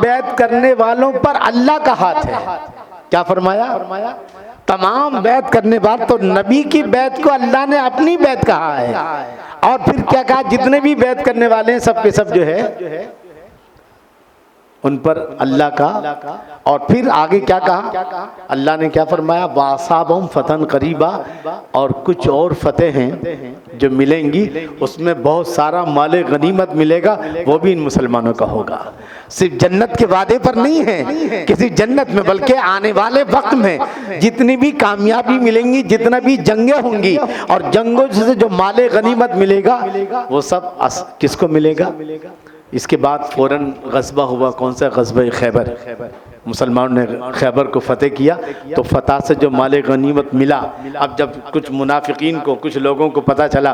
बैत करने वालों पर अल्लाह का हाथ है। क्या फरमाया? तमाम बैत करने वाले, तो नबी की बैत को अल्लाह ने अपनी बैत कहा है। और फिर क्या कहा? जितने भी बैत करने वाले हैं सब के सब जो है उन पर अल्लाह का। और फिर आगे क्या कहा? अल्लाह ने क्या फरमाया? वासाबम फतन करीबा, और कुछ और फतेह हैं जो मिलेंगी, उसमें बहुत सारा माले गनीमत मिलेगा, वो भी इन मुसलमानों का होगा। सिर्फ जन्नत के वादे पर नहीं है किसी जन्नत में, बल्कि आने वाले वक्त में जितनी भी कामयाबी मिलेंगी, जितना भी जंगें होंगी और जंगों से जो माले गनीमत मिलेगा वो सब किसको मिलेगा? इसके बाद फौरन गज़बा हुआ। कौन सा गज़बा? खैबर। मुसलमानों ने खैबर को फतेह किया, तो फतह से जो माले गनीमत मिला, अब जब कुछ मुनाफिकीन को, कुछ लोगों को पता चला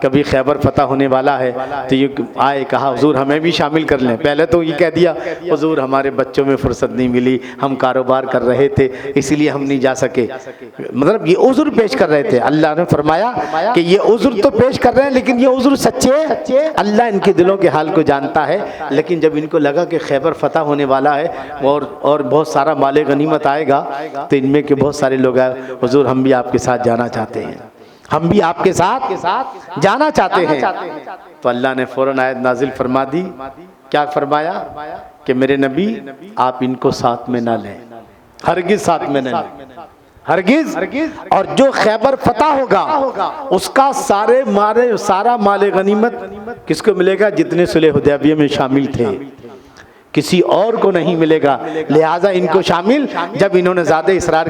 कभी खैबर फतह होने वाला है, तो ये आए, कहा हुजूर हमें भी शामिल कर लें। पहले तो ये कह दिया हुजूर हमारे बच्चों में फुर्सत नहीं मिली, हम कारोबार कर रहे थे इसलिए हम नहीं जा सके। मतलब ये उज़्र पेश कर रहे थे। अल्लाह ने फरमाया कि ये उज़्र तो पेश कर रहे हैं, लेकिन ये उज़्र सच्चे, अल्लाह इनके दिलों के हाल को जानता है। लेकिन जब इनको लगा कि खैबर फतह होने वाला है और बहुत सारा माले गनीमत आएगा, तो इनमें के बहुत सारे लोग आए, हुजूर हम भी आपके साथ जाना चाहते हैं, हम भी आपके साथ जाना चाहते हैं। तो अल्लाह ने फौरन आयत नाजिल फरमा दी। क्या फरमाया? कि मेरे नबी आप इनको साथ में ना लें, हरगिज साथ में ना लें, हरगिज। और जो खैबर फतह होगा उसका सारा माले गनीमत किसको मिलेगा? जितने सुलह हुदैबिया में शामिल थे, किसी और को नहीं मिलेगा। लिहाजा इनको शामिल, जब इन्होंने ज़्यादा इसरार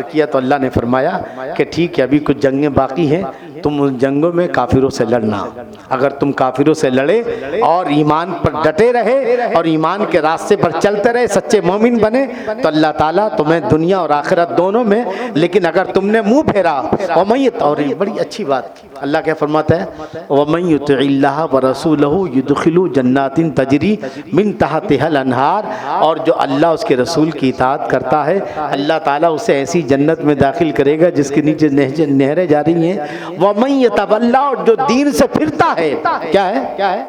किया, तो अल्लाह ने फरमाया कि ठीक है, अभी कुछ जंगें बाकी हैं, तुम उन जंगों में काफिरों से लड़ना। अगर तुम काफिरों से लड़े और ईमान पर डटे रहे और ईमान के रास्ते पर चलते रहे, सच्चे मोमिन बने, तो अल्लाह ताला तुम्हें दुनिया और आखिरत दोनों में, लेकिन अगर तुमने मुंह फेरा, और बड़ी अच्छी बात अल्लाह क्या फरमाता है? वमन युतिइल्लाह व रसूलहु युदखिलु जन्नातिन तजरी मिन तहतिहल अनहार, और जो अल्लाह उसके रसूल की इताअत करता है, अल्लाह ताला उसे ऐसी जन्नत में दाखिल करेगा जिसके नीचे नहरें जा रही हैं। वमन यतवल्ला, और जो दीन से फिरता है, क्या है?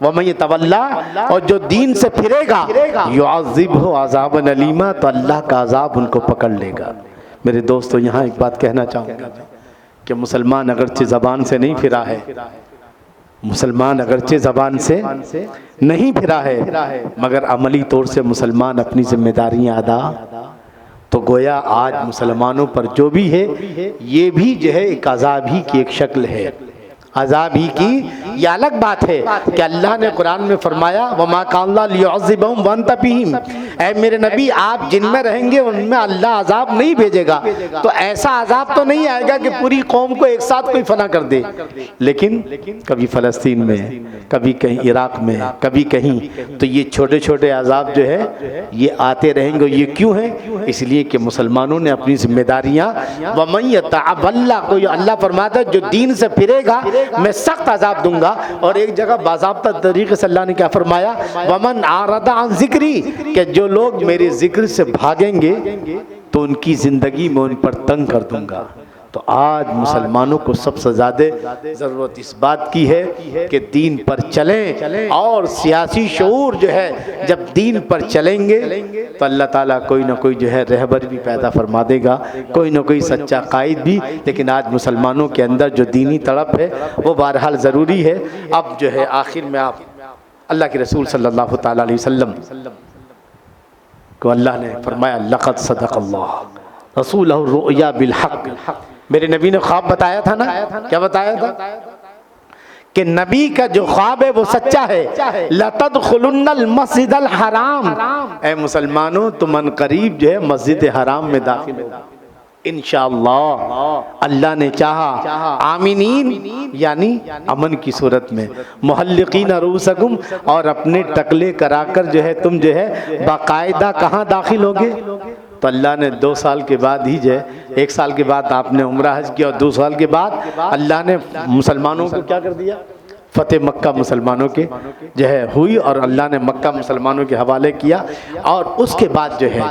वमन यतवल्ला, और जो दीन से फिरेगा, युअज़िबहु अज़ाबन अलीमा, तो अल्लाह का अज़ाब उनको पकड़ लेगा। मेरे दोस्तों, यहाँ एक बात कहना चाहूँगा कि मुसलमान अगरचे ज़बान से नहीं फिरा है, मुसलमान अगरचे ज़बान से नहीं फिरा है, मगर अमली तौर से मुसलमान अपनी जिम्मेदारियां अदा, तो गोया आज मुसलमानों पर जो भी है, ये भी जो है एक अज़ाब ही की एक शक्ल है, अज़ाब ही की। यह अलग बात है कि अल्लाह ने कुरान में फरमाया वमा कान लियुअज़्ज़िबहुम व अंत फ़ीहिम, ऐ मेरे नबी आप जिनमें रहेंगे उनमें अल्लाह अज़ाब नहीं भेजेगा। तो ऐसा अज़ाब तो नहीं आएगा कि पूरी कौम को एक साथ कोई फना कर दे, लेकिन कभी फ़लस्तीन में, कभी कहीं इराक़ में, कभी कहीं, तो ये छोटे छोटे अज़ाब जो है ये आते रहेंगे। ये क्यों है? इसलिए कि मुसलमानों ने अपनी जिम्मेदारियाँ, वमन यतअवल्ला, को अल्लाह फरमाता है जो दीन से फिरेगा मैं सख्त अजाब दूंगा। और एक जगह बाज़ाब्ता तरीके से अल्लाह ने क्या फरमाया? वमन आरदा अन ज़िक्री, कि जो लोग मेरे जिक्र से भागेंगे तो उनकी ज़िंदगी में उन पर तंग कर दूंगा। तो आज मुसलमानों को सबसे ज़्यादा ज़रूरत इस बात की है कि दीन पर चलें, और सियासी शऊर जो है जब दीन पर चलेंगे तो अल्लाह ताला कोई ना कोई जो है रहबर भी पैदा फरमा देगा, कोई ना कोई सच्चा कायद भी। लेकिन आज मुसलमानों के अंदर जो दीनी तड़प है वो बहरहाल ज़रूरी है। अब जो है आखिर में आप अल्लाह के रसूल सल्लल्लाहु तआला अलैहि वसल्लम को अल्लाह ने फरमाया लक़द सदक़ल्लाह रसूलहु रुया बिल हक़, मेरे नबी ने ख्वाब बताया था ना, क्या बताया था? कि नबी का जो ख्वाब है वो सच्चा है। लतदखुलुन्नल मस्जिदल हराम, ऐ मुसलमानों तुम अनकरीब जो है मस्जिद हराम में दाखिल होगा इंशाअल्लाह, अल्लाह ने चाहा। आमीनीन यानी अमन की सूरत में, मुहल्लिकीन रूसकुम, और अपने टकले कराकर जो है तुम जो है बाकायदा कहाँ दाखिल होगे? तो अल्लाह ने 2 साल के बाद ही जो है, 1 साल के बाद आपने उम्रा हज किया और 2 साल के बाद अल्लाह ने मुसलमानों को क्या कर दिया? फ़तेह मक्का मुसलमानों के जो है हुई, और अल्लाह ने मक्का मुसलमानों के हवाले किया। और उसके बाद जो है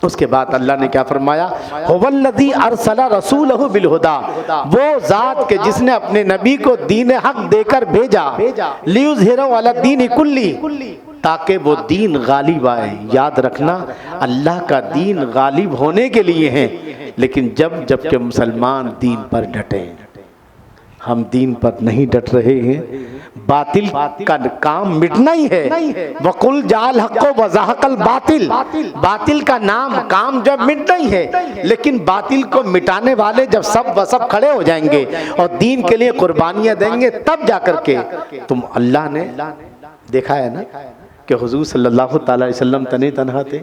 उसके बाद अल्लाह ने क्या फरमाया, हुवल्लज़ी अरसला रसूलहु बिलहुदा, वो ज़ात के जिसने अपने नबी को दीन हक देकर भेजा, लियुज़हिरहु अला दीन कुल्ली, ताकि वो दीन गालिब आए। याद रखना, अल्लाह का दीन गालिब होने के लिए है, लेकिन जब के मुसलमान दीन पर डटे, हम दीन पर नहीं डट रहे हैं, बातिल का काम मिटना ही है। वकुल जाल हक़्क़ो वज़हक़ल बातिल, बातिल का नाम काम जब मिटना ही है, लेकिन बातिल को मिटाने वाले जब सब खड़े हो जाएंगे और दीन के लिए कुर्बानियां देंगे, तब जाकर के तुम अल्लाह ने देखा है ना कि हुजूर सल्लल्लाहु अलैहि वसल्लम तने तनहा थे,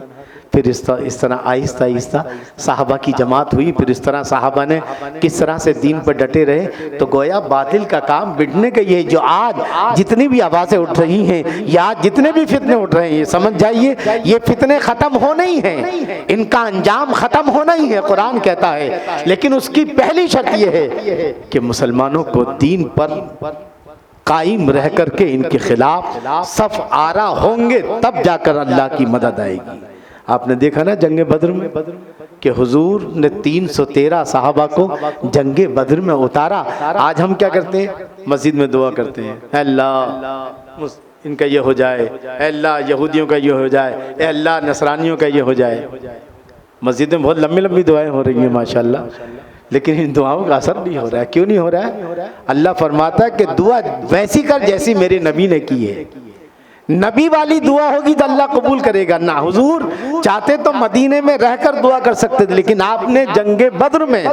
फिर इस तरह आहिस्ता आहिस्ता साहबा की जमात हुई, फिर इस तरह साहबा ने किस तरह से दीन पर डटे रहे। तो गोया बातिल का काम बिटने के ये जो आज जितनी भी आवाज़ें उठ रही हैं या आज जितने भी फितने उठ रहे हैं, समझ जाइए ये फितने ख़त्म होने ही हैं, इनका अंजाम ख़त्म होना ही है, कुरान कहता है। लेकिन उसकी पहली शर्त ये है कि मुसलमानों को दीन पर कायम रह करके इनके खिलाफ सफ आरा होंगे, तब जाकर अल्लाह की मदद आएगी। आपने देखा ना जंगे बद्र में कि हुजूर ने 313 साहबा को जंगे बद्र में उतारा। आज हम क्या करते हैं, मस्जिद में दुआ करते हैं, अल्लाह इनका ये हो जाए, अल्लाह यहूदियों का ये हो जाए, अल्लाह नसरानियों का ये हो जाए। मस्जिद में बहुत लंबी लंबी दुआएं हो रही हैं माशाल्लाह, लेकिन इन दुआओं का असर नहीं हो रहा है। क्यों नहीं हो रहा है? अल्लाह फरमाता है कि दुआ वैसी कर जैसी मेरे नबी ने की है। नबी वाली दुआ होगी तो अल्लाह कबूल करेगा ना। हुजूर चाहते तो मदीने में रहकर दुआ कर सकते थे, लेकिन आपने जंगे बद्र में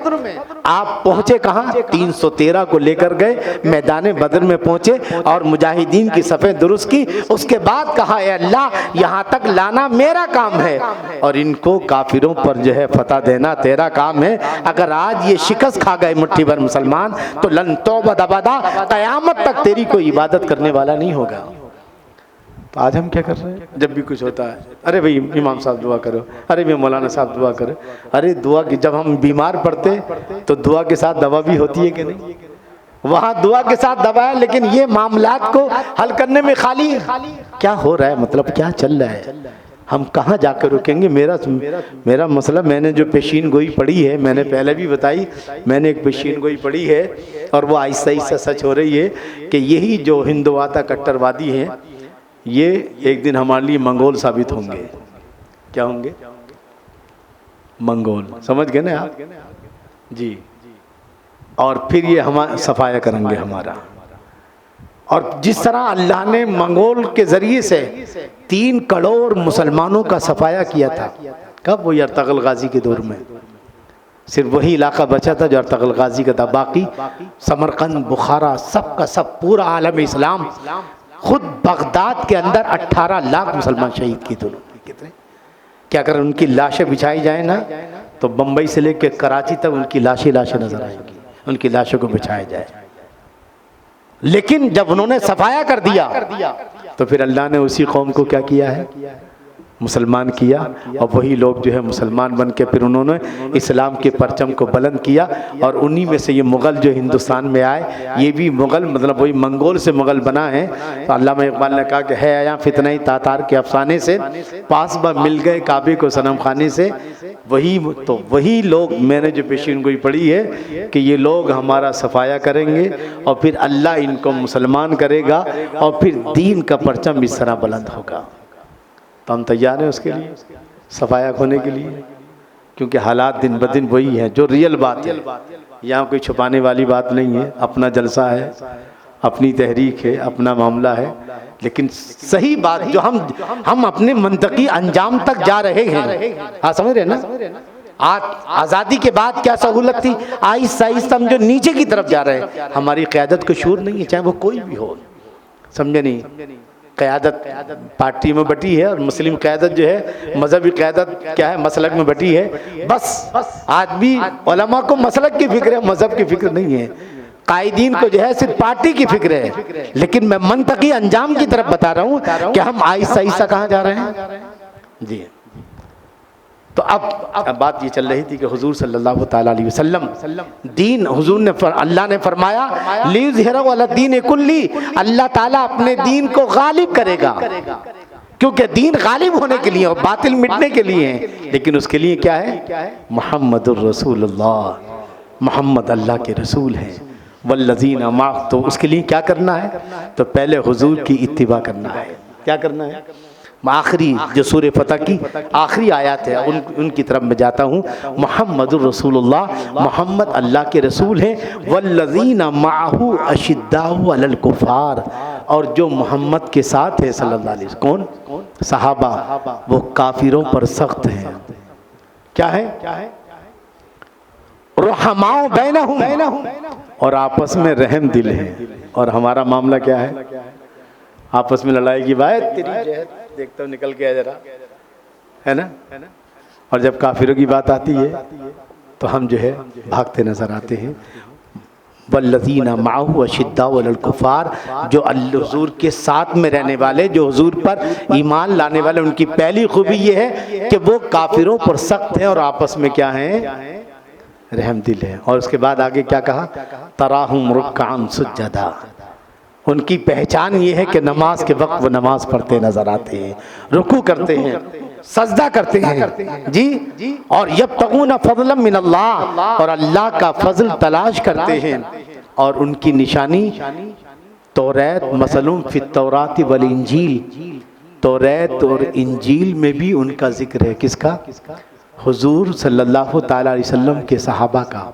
आप पहुंचे कहाँ, 313 को लेकर गए, मैदान बद्र में पहुंचे और मुजाहिदीन की सफ़ें दुरुस्त की। उसके बाद कहा, ए अल्लाह यहाँ तक लाना मेरा काम है और इनको काफिरों पर जो है फतह देना तेरा काम है। अगर आज ये शिकस्त खा गए मुट्ठी भर मुसलमान तो लन तौबा दबादा, क़यामत तक तेरी कोई इबादत करने वाला नहीं होगा। तो आज हम क्या कर रहे हैं, जब भी कुछ होता है, अरे भाई इमाम साहब दुआ करो, अरे भाई मौलाना साहब दुआ करो। अरे दुआ की, जब हम बीमार पड़ते तो दुआ के साथ दवा भी होती है कि नहीं? वहाँ दुआ के साथ दवा है, लेकिन ये मामलात को हल करने में खाली क्या हो रहा है, मतलब क्या चल रहा है, हम कहाँ जाकर रुकेंगे। मेरा मसला, मैंने जो पेशीन गोई पढ़ी है, मैंने पहले भी बताई, मैंने एक पेशीन गोई पढ़ी है और वो आहिस्ता आहिस्ता सच हो रही है कि यही जो हिंदुवाता कट्टरवादी हैं, ये एक दिन हमारे लिए मंगोल साबित होंगे। क्या होंगे? मंगोल, समझ गए ना आप जी। और फिर ये हमारा सफाया करेंगे हमारा। और जिस तरह अल्लाह ने मंगोल के जरिए से 3 करोड़ मुसलमानों का सफाया किया था, कब? वो अर्तगल गाजी के दौर में। सिर्फ वही इलाका बचा था जो अर्तगल गाजी का था, बाकी समरकंद, बुखारा, सब का सब पूरा आलम इस्लाम, खुद बगदाद के अंदर 18 लाख मुसलमान शहीद किए थे। कितने? क्या अगर उनकी लाशें बिछाई जाए ना तो बम्बई से लेकर कराची तक उनकी लाशें नजर आएंगी, उनकी लाशों को बिछाया जाए। लेकिन जब उन्होंने सफाया कर दिया तो फिर अल्लाह ने उसी कौम को क्या किया है, मुसलमान किया। और वही लोग जो है मुसलमान बन के फिर उन्होंने इस्लाम के परचम को बुलंद किया। और उन्हीं में से ये मुग़ल जो हिंदुस्तान में आए, ये भी मुग़ल मतलब वही मंगोल से मुग़ल बना है। तो अल्लामा इक़बाल ने कहा कि है आया फितना ही तातार के अफसाने से, पास ब मिल गए काबे को सनम खाने से। वही लोग, मैंने जो पेशीन गोई पढ़ी है कि ये लोग हमारा सफाया करेंगे और फिर अल्लाह इनको मुसलमान करेगा और फिर दीन का परचम इस तरह बुलंद होगा। तो हम तैयार हैं उसके लिए, सफाया होने के लिए, क्योंकि हालात दिन ब दिन वही है जो रियल बात है। यहाँ कोई छुपाने वाली बात नहीं है, अपना जलसा है, अपनी तहरीक है, अपना मामला है। लेकिन सही बात जो हम अपने मंतकी अंजाम तक जा रहे हैं। हाँ, समझ रहे ना? आज आज़ादी के बाद क्या सहूलत थी, आहिस्ता आहिस्ता हम जो नीचे की तरफ जा रहे हैं। हमारी क़यादत को शूर नहीं है, चाहे वो कोई भी हो, समझे नहीं? क़यादत पार्टी में बटी है और मुस्लिम क़यादत जो है मजहबी क़यादत क्या है, मसलक में बटी है। बस आज भी उलमा को मसलक की फिक्र है, मजहब की फिक्र नहीं है। कायदीन को जो है सिर्फ पार्टी की फिक्र है। लेकिन मैं मंतकी अंजाम की तरफ बता रहा हूँ कि हम आहिस्ता आहिस्ता कहाँ जा रहे हैं जी। तो अब बात ये चल रही थी कि हुजूर सल्लल्लाहु ताला अलैहि वसल्लम दीन, हुजूर ने अल्लाह ने फरमाया लियुज़हिरहु अला दीन कुल्ली, अल्लाह ताला अपने दीन को गालिब करेगा। क्योंकि दीन गालिब होने के लिए और बातिल मिटने के लिए है। लेकिन उसके लिए क्या है? मुहम्मदुर रसूलुल्लाह, मोहम्मद अल्लाह के रसूल हैं। वल्लज़ीना माअहु, तो उसके लिए क्या करना है? तो पहले हुजूर की इत्तिबा करना है। क्या करना है? आखिरी जो सूरह फतह की आखिरी आयत है उनकी तरफ मैं जाता हूँ। मुहम्मदुर रसूलुल्लाह, मोहम्मद अल्लाह के रसूल हैं। वल्लज़ीना माअहु अशिद्दाउ अलल कुफ़ार, और जो मोहम्मद के साथ है सल्लल्लाहु अलैहि वसल्लम, कौन? सहाबा, वो काफिरों पर सख्त हैं। क्या है? रहमाओ बैनहुम, और आपस में रहम दिल है। और हमारा मामला क्या है? आपस में लड़ाई की बात, तेरी जहद देखता हूँ निकल के आ जरा, है ना? और जब काफिरों की बात आती है तो हम जो है भागते नजर आते हैं। वल्लज़ीना माअहु अशिद्दाउ अलल कुफ़ार, जो हुज़ूर के साथ में रहने वाले, जो हुज़ूर पर ईमान लाने वाले, उनकी पहली खूबी ये है कि वो काफिरों पर सख्त हैं और आपस में क्या हैं? रहम दिल है। और उसके बाद आगे क्या कहा? तराहुम रुक्कान सुज्जदा, उनकी पहचान ये है कि नमाज के वक्त वो नमाज पढ़ते नजर आते हैं, रुकू करते हैं, सजदा करते हैं जी। और यब्तगून फज़लन मिनल्लाह, और अल्लाह का फजल तलाश करते हैं। और उनकी निशानी तौरात मसलूम फित तौरात वल इंजील, तौरात और इंजील में भी उनका जिक्र है। किसका? हुजूर सल्लल्लाहु ताला अलैहि वसल्लम के सहाबा का।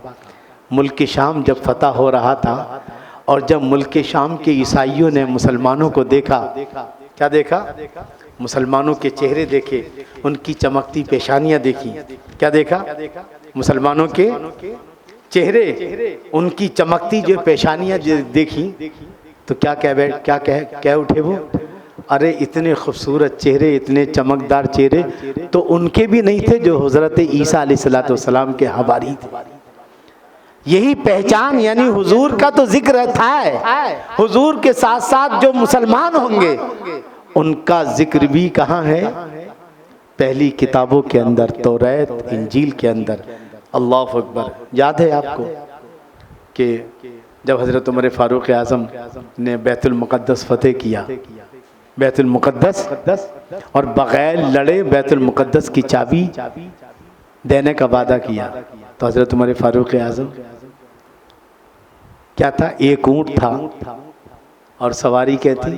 मुल्क शाम जब फतह हो रहा था और जब मुल्क शाम के ईसाइयों ने मुसलमानों को देखा, क्या देखा? मुसलमानों के चेहरे देखे, उनकी चमकती पेशानियां देखी। क्या देखा? मुसलमानों के चेहरे, उनकी चमकती जो पेशानियां देखी, तो क्या उठे वो? अरे इतने खूबसूरत चेहरे, इतने चमकदार चेहरे तो उनके भी नहीं थे जो हज़रत ईसा अलैहिस्सलातु वस्सलाम के हवारी थे। यही पहचान, यानी हुजूर का तो जिक्र था, हुजूर के साथ साथ जो मुसलमान होंगे उनका जिक्र भी कहाँ है? पहली किताबों के अंदर, तौरात इंजील के अंदर। अल्लाह अकबर। याद है आपको कि जब हज़रत उमर फारूक आज़म ने बैतुल मुक़द्दस फतेह किया, बैतुल मुक़द्दस, और बग़ैर लड़े बैतुल मुक़द्दस की चाबी देने का वादा किया, तो हज़रत उमर फारूक आज़म क्या था? एक ऊँट था और सवारी कहती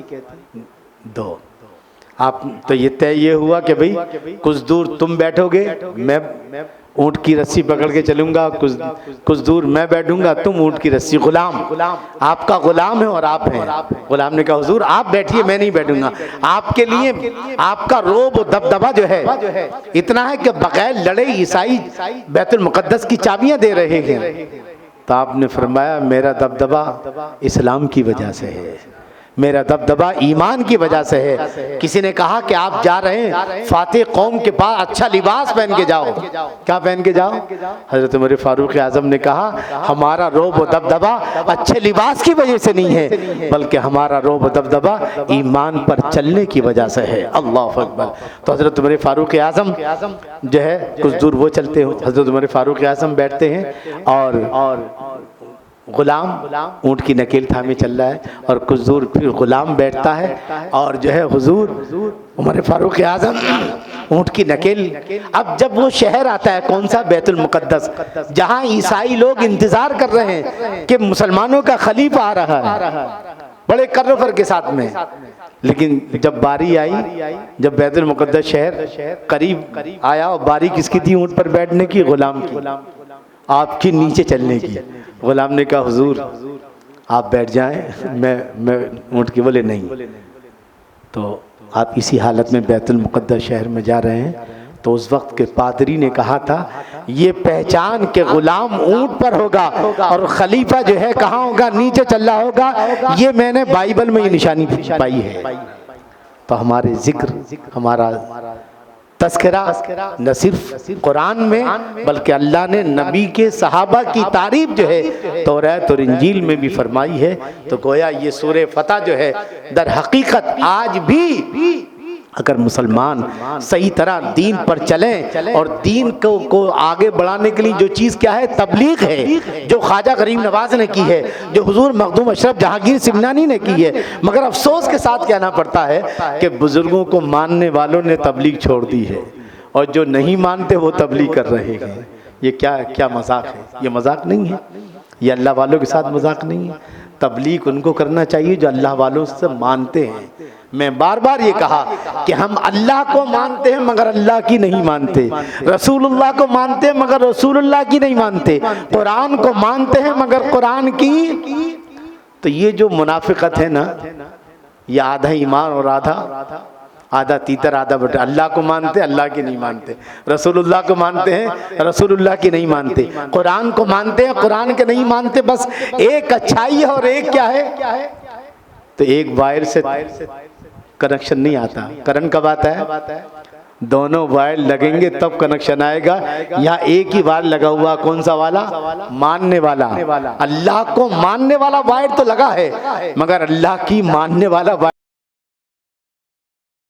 2। आप तो ये तय हुआ कि भाई कुछ दूर तुम बैठोगे, मैं ऊँट की रस्सी पकड़ के चलूंगा, कुछ दूर मैं बैठूंगा, तुम ऊँट की रस्सी। गुलाम आपका गुलाम है और आप हैं। गुलाम ने कहा हुजूर आप बैठिए, मैं नहीं बैठूंगा। आपके लिए आपका रोब और दबदबा जो है इतना है कि बगैर लड़े ईसाई बैतुल मुक़द्दस की चाबियां दे रहे हैं। तो आपने फरमाया मेरा दबदबा इस्लाम की वजह से है, मेरा दबदबा ईमान की वजह से है। किसी ने कहा कि आप जा रहे हैं फातिह कौम के पास, अच्छा लिबास पहन के जाओ। क्या पहन के जाओ? हज़रत उमर फारूक आज़म ने कहा हमारा रोब व दबदबा अच्छे लिबास की वजह से नहीं है, बल्कि हमारा रोब व दबदबा ईमान पर चलने की वजह से है। अल्लाह अकबर। तो हज़रत उमर फारूक आज़म जो है कुछ दूर वो चलते हो, हज़रत उमर फारूक आज़म बैठते हैं और गुलाम ऊँट की नकेल थामे चल रहा है, और कुछ दूर फिर गुलाम बैठता है और जो है हुजूर उमर फारूक आज़म ऊँट की नकेल। अब जब वो शहर आता है, कौन सा? बैतुल मुक़द्दस, जहाँ ईसाई लोग इंतजार कर रहे हैं कि मुसलमानों का खलीफा आ रहा है, बड़े कर्रफर के साथ में। लेकिन जब बारी आई, जब बैतुल मुक़द्दस शहर करीब आया, और बारी किसकी थी ऊँट पर बैठने की? गुलाम की, आपकी नीचे चलने की। गुलाम ने कहा हुजूर आप बैठ जाएं, मैं ऊँट की। बोले नहीं। तो आप इसी हालत में बैतुल मुक़द्दस शहर में जा रहे हैं। तो उस वक्त के पादरी ने कहा था ये पहचान के गुलाम ऊँट पर होगा और खलीफा जो है कहाँ होगा? नीचे चल रहा होगा। ये मैंने बाइबल में ये निशानी पाई है। तो हमारे जिक्र, हमारा तस्करा न सिर्फ कुरान में, बल्कि अल्लाह ने नबी के सहाबा की तारीफ जो है तौरात और इंजील में भी फरमाई है। तो गोया ये सूरह फतह जो है दर हकीकत आज भी अगर मुसलमान सही तरह दीन पर चलें और दीन को आगे बढ़ाने के लिए जो चीज़ क्या है, तबलीग है, जो ख्वाजा गरीब नवाज ने की है, जो हुजूर मखदूम अशरफ जहांगीर सिमनानी ने की है। मगर अफसोस के साथ कहना पड़ता है कि बुजुर्गों को मानने वालों ने तबलीग छोड़ दी है और जो नहीं मानते वो तबलीग कर रहे हैं। ये क्या मजाक है? ये मजाक नहीं है, ये अल्लाह वालों के साथ मजाक नहीं है। तबलीग उनको करना चाहिए जो अल्लाह वालों से मानते हैं। मैं बार बार ये कहा कि हम अल्लाह को मानते हैं मगर अल्लाह की नहीं मानते, रसूलुल्लाह को मानते हैं मगर रसूलुल्लाह की नहीं मानते, कुरान को मानते हैं मगर कुरान की। तो ये जो मुनाफिकत है ना, ये आधा ईमान और आधा तीतर आधा बटा। अल्लाह को मानते, अल्लाह की नहीं मानते, रसूलुल्लाह को मानते हैं, रसूलुल्लाह की नहीं मानते, कुरान को मानते हैं, कुरान के नहीं मानते। बस एक अच्छाई है और एक क्या है, तो एक वायर से कनेक्शन नहीं आता। करंट कब आता है? दोनों वायर लगेंगे तब कनेक्शन आएगा। यहाँ एक ही वायर लगा हुआ, कौन सा वाला? मानने वाला। अल्लाह को मानने वाला वायर तो लगा है मगर अल्लाह की मानने वाला वायर